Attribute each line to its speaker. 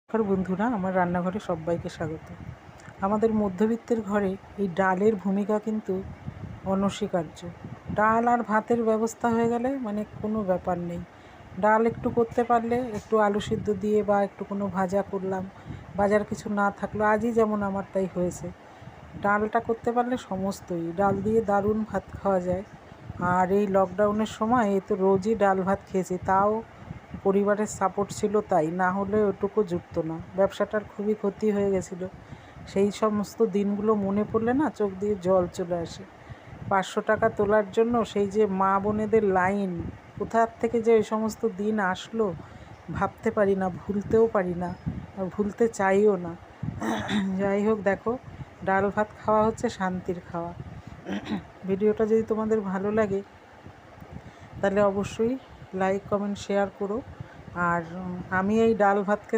Speaker 1: নমস্কার বন্ধুরা, আমার রান্নাঘরে সবাইকে স্বাগত। আমাদের মধ্যবিত্তের ঘরে এই ডালের ভূমিকা কিন্তু অনস্বীকার্য। ডাল আর ভাতের ব্যবস্থা হয়ে গেলে মানে কোনো ব্যাপার নেই। ডাল একটু করতে পারলে একটু আলু সিদ্ধ দিয়ে বা একটু কোনো ভাজা করলাম, বাজার কিছু না থাকলো, আজই যেমন আমার তাই হয়েছে। ডালটা করতে পারলে সমস্তই, ডাল দিয়ে দারুণ ভাত খাওয়া যায়। আর এই লকডাউনের সময় এই তো রোজই ডাল ভাত খেয়েছি, তাও পরিবারের সাপোর্ট ছিল তাই, না হলে ওটুকু জুটতো না। ব্যবসাটার খুবই ক্ষতি হয়ে গেছিলো। সেই সমস্ত দিনগুলো মনে পড়লে না চোখ দিয়ে জল চলে আসে। 500 টাকা তোলার জন্য সেই যে মা বোনেদের লাইন, কোথার থেকে যে ওই সমস্ত দিন আসলো ভাবতে পারি না, ভুলতেও পারি না, ভুলতে চাইও না। যাই হোক, দেখো ডাল ভাত খাওয়া হচ্ছে শান্তির খাওয়া। ভিডিওটা যদি তোমাদের ভালো লাগে তাহলে অবশ্যই লাইক কমেন্ট শেয়ার করো। আর আমি এই ডাল ভাতকে